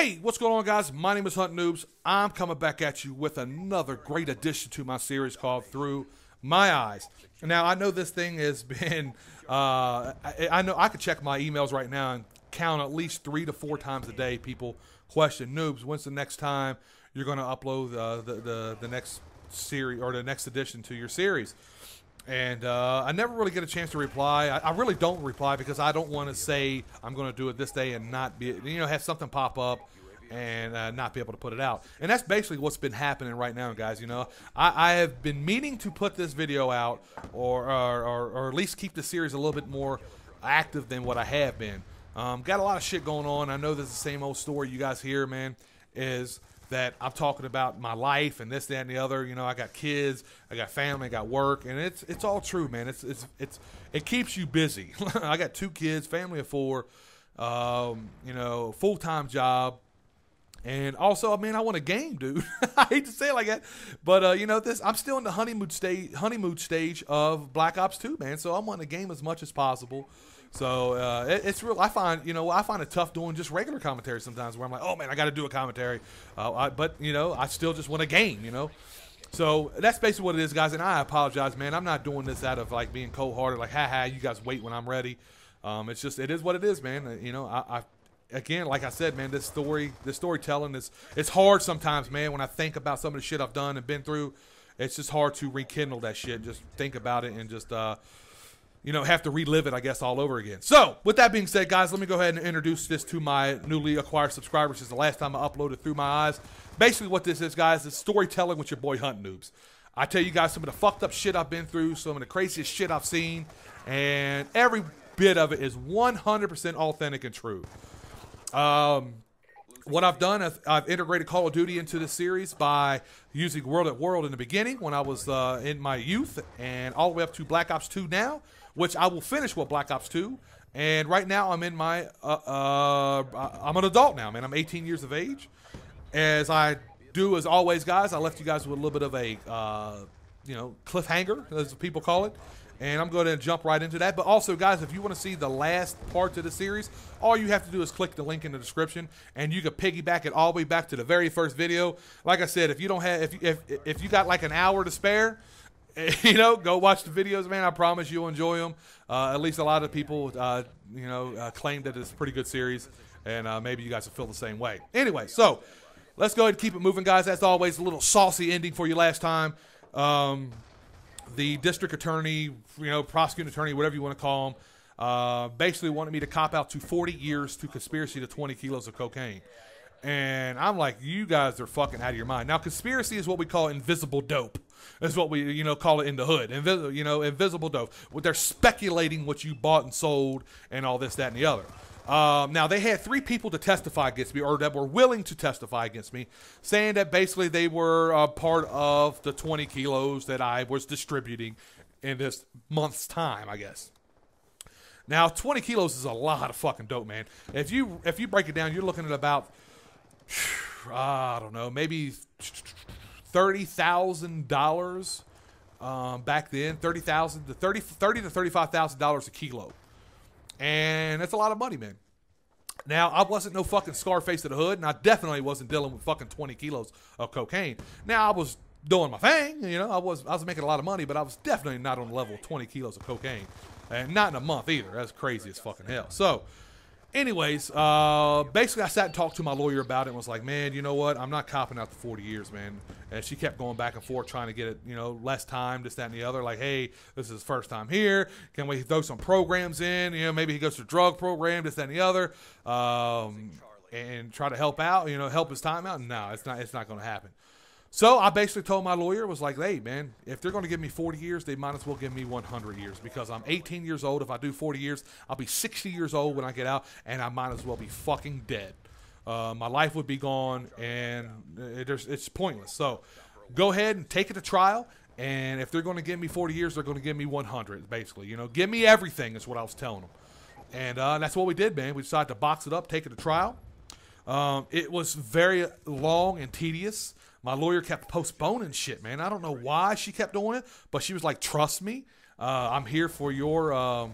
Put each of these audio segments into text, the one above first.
Hey, what's going on, guys? My name is Hunt Noobs. I'm coming back at you with another great addition to my series called Through My Eyes. Now, I know this thing has been, I know I could check my emails right now and count at least 3 to 4 times a day people question, Noobs, when's the next time you're going to upload the next series or the next addition to your series? And I never really get a chance to reply. I really don't reply because I don't want to say I'm going to do it this day and not be, have something pop up and not be able to put it out. And that's basically what's been happening right now, guys. I have been meaning to put this video out or at least keep the series a little bit more active than what I have been. Got a lot of shit going on. I know there's the same old story you guys hear, man, is that I'm talking about my life and this, that, and the other. I got kids, I got family, I got work, and it's all true, man. It keeps you busy. I got 2 kids, family of 4, full-time job, and also, I want a game, dude. I hate to say it like that, but I'm still in the honeymoon stage of Black Ops 2, man. So I'm wanting a game as much as possible. So it's real. I find it tough doing just regular commentary sometimes, where I'm like, oh man, I got to do a commentary, but I still just want a game, So that's basically what it is, guys. And I apologize, man. I'm not doing this out of like being cold-hearted, like, ha, you guys wait when I'm ready. It's just, it is what it is, man. Again, like I said, man, this storytelling it's hard sometimes, man. When I think about some of the shit I've done and been through, it's just hard to rekindle that shit. Just think about it and just have to relive it, I guess, all over again. So, with that being said, guys, let me go ahead and introduce this to my newly acquired subscribers. This is the last time I uploaded Through My Eyes. Basically, what this is, guys, is storytelling with your boy Hunt Noobs. I tell you guys some of the fucked up shit I've been through, some of the craziest shit I've seen, and every bit of it is 100% authentic and true. What I've done is I've integrated Call of Duty into this series by using World at World in the beginning when I was in my youth, and all the way up to Black Ops 2 now, which I will finish with Black Ops 2. And right now I'm in my, I'm an adult now, man. I'm 18 years of age. As I do, as always, guys, I left you guys with a little bit of a, cliffhanger, as people call it. And I'm going to jump right into that. But also, guys, if you want to see the last part of the series, all you have to do is click the link in the description, and you can piggyback it all the way back to the very first video. Like I said, if you don't have, if you got like an hour to spare, go watch the videos, man. I promise you'll enjoy them. At least a lot of people, claim that it's a pretty good series, and maybe you guys will feel the same way. Anyway, so let's go ahead and keep it moving, guys. As always, a little saucy ending for you last time. The district attorney, prosecuting attorney, whatever you want to call him, basically wanted me to cop out to 40 years to conspiracy to 20 kilos of cocaine. And I'm like, you guys are fucking out of your mind. Now, conspiracy is what we call invisible dope. That's what we, call it in the hood. Invisible dope. They're speculating what you bought and sold and all this, that, and the other. Now, they had 3 people to testify against me, or that were willing to testify against me, saying that basically they were part of the 20 kilos that I was distributing in this month's time, I guess. Now, 20 kilos is a lot of fucking dope, man. If you break it down, you're looking at about, I don't know, maybe $30,000 back then. $30,000 to $35,000 a kilo. And that's a lot of money, man. Now, I wasn't no fucking Scarface of the hood, and I definitely wasn't dealing with fucking 20 kilos of cocaine. Now, I was doing my thing, I was making a lot of money, but I was definitely not on the level of 20 kilos of cocaine. And not in a month either. That's crazy as fucking hell. So, anyways, basically I sat and talked to my lawyer about it and was like, man, you know what? I'm not copping out the 40 years, man. And she kept going back and forth trying to get it, less time, this, that, and the other. Like, hey, this is his first time here. Can we throw some programs in? Maybe he goes to a drug program, this, that, and the other, and try to help out, help his time out. No, it's not going to happen. So I basically told my lawyer, was like, hey, man, if they're going to give me 40 years, they might as well give me 100 years because I'm 18 years old. If I do 40 years, I'll be 60 years old when I get out, and I might as well be fucking dead. My life would be gone, and it's pointless. So go ahead and take it to trial, and if they're going to give me 40 years, they're going to give me 100, basically. Give me everything is what I was telling them. And that's what we did, man. We decided to box it up, take it to trial. It was very long and tedious. My lawyer kept postponing shit, man. I don't know why she kept doing it, but she was like, trust me, I'm here for your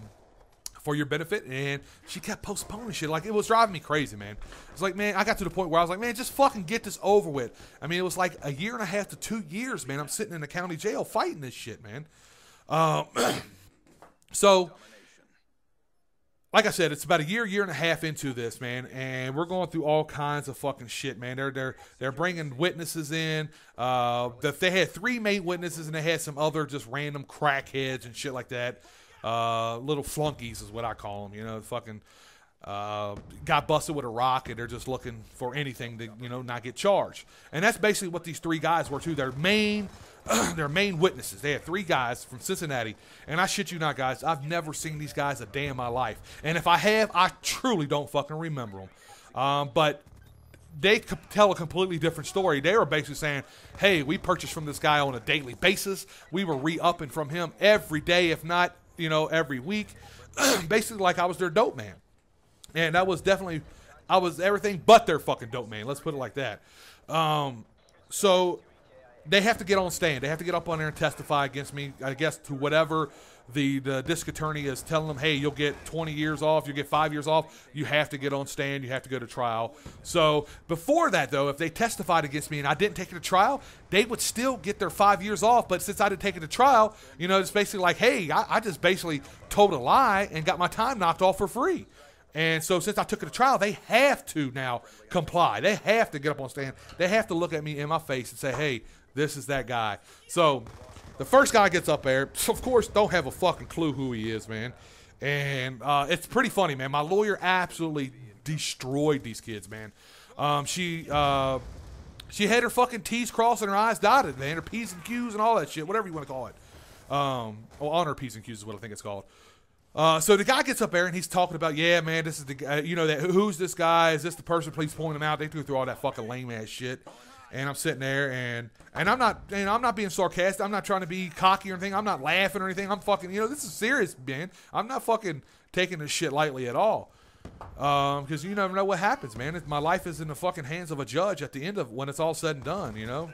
for your benefit, and she kept postponing shit. Like, it was driving me crazy, man. It's like, man, I got to the point where I was like, man, just fucking get this over with. I mean, it was like 1.5 to 2 years, man. I'm sitting in the county jail fighting this shit, man. So, like I said, it's about a year and a half into this, man, and we're going through all kinds of fucking shit, man. They're bringing witnesses in. They had 3 main witnesses, and they had some other just random crackheads and shit like that. Little flunkies is what I call them, you know, fucking got busted with a rock, and they're just looking for anything to, you know, not get charged. And that's basically what these 3 guys were too. Their main witnesses. They had 3 guys from Cincinnati, and I shit you not, guys, I've never seen these guys a day in my life. And if I have, I truly don't fucking remember them. But they could tell a completely different story. They were basically saying, hey, we purchased from this guy on a daily basis. We were re-upping from him every day, if not, you know, every week. Basically like I was their dope man. And that was definitely, I was everything but their fucking dope man. Let's put it like that. So they have to get on stand. They have to get up on there and testify against me, I guess, to whatever the district attorney is telling them. Hey, you'll get 20 years off. You get 5 years off. You have to get on stand. You have to go to trial. So before that, though, if they testified against me and I didn't take it to trial, they would still get their 5 years off. But since I didn't take it to trial, you know, it's basically like, hey, I just basically told a lie and got my time knocked off for free. And so since I took it to trial, they have to now comply. They have to get up on stand. They have to look at me in my face and say, hey, this is that guy. So the first guy gets up there. Of course, don't have a fucking clue who he is, man. And it's pretty funny, man. My lawyer absolutely destroyed these kids, man. She had her fucking T's crossed and her I's dotted, man. Her P's and Q's and all that shit, whatever you want to call it. On her P's and Q's is what I think it's called. So the guy gets up there and he's talking about, yeah, man, this is the guy, you know, that who's this guy? Is this the person? Please point him out. They threw all that fucking lame ass shit. And I'm sitting there and I'm not, you know, I'm not being sarcastic. I'm not trying to be cocky or anything. I'm not laughing or anything. I'm fucking, you know, this is serious, man. I'm not fucking taking this shit lightly at all. Because you never know what happens, man. My life is in the fucking hands of a judge at the end of when it's all said and done, you know.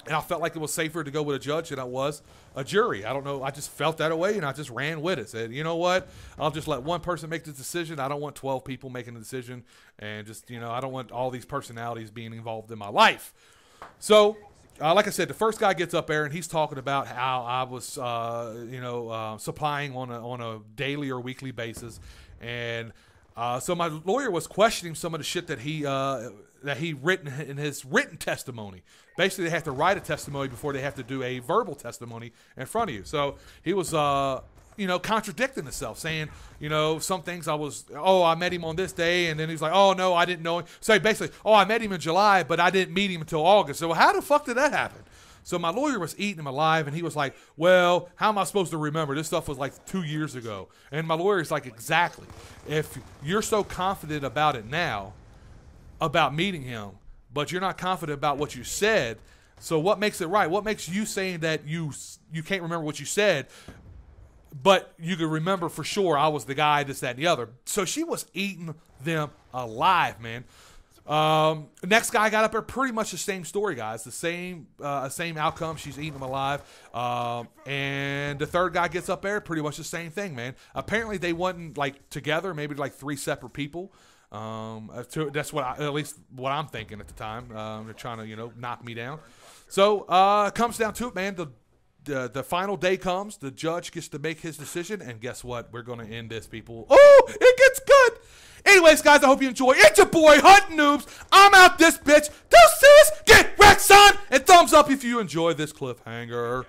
And I felt like it was safer to go with a judge than I was a jury. I don't know. I just felt that way, and I just ran with it. Said, you know what? I'll just let one person make the decision. I don't want 12 people making the decision. And just, you know, I don't want all these personalities being involved in my life. So, like I said, the first guy gets up there, and he's talking about how I was, you know, supplying on a daily or weekly basis. And so my lawyer was questioning some of the shit that he written in his written testimony. Basically, they have to write a testimony before they have to do a verbal testimony in front of you. So he was, you know, contradicting himself, saying, you know, some things I met him on this day, and then he's like, oh, no, I didn't know him. So basically, I met him in July, but I didn't meet him until August. So how the fuck did that happen? So my lawyer was eating him alive, and he was like, well, how am I supposed to remember? This stuff was like 2 years ago. And my lawyer's like, exactly. If you're so confident about it now, about meeting him, but you're not confident about what you said, so what makes it right? What makes you saying that you can't remember what you said, but you can remember for sure I was the guy, this, that, and the other? So she was eating them alive, man. Next guy got up there, pretty much the same story, guys. The same outcome. She's eating them alive. And the third guy gets up there, pretty much the same thing, man. Apparently they wasn't like together, maybe like 3 separate people. That's at least what I'm thinking at the time. They're trying to, you know, knock me down. So it comes down to it, man. The final day comes. The judge gets to make his decision, and guess what? We're gonna end this, people. Oh, it gets good. Anyways, guys, I hope you enjoy. It's your boy Hunting Noobs. I'm out this bitch. Deuces, get wrecked, son, and thumbs up if you enjoy this cliffhanger.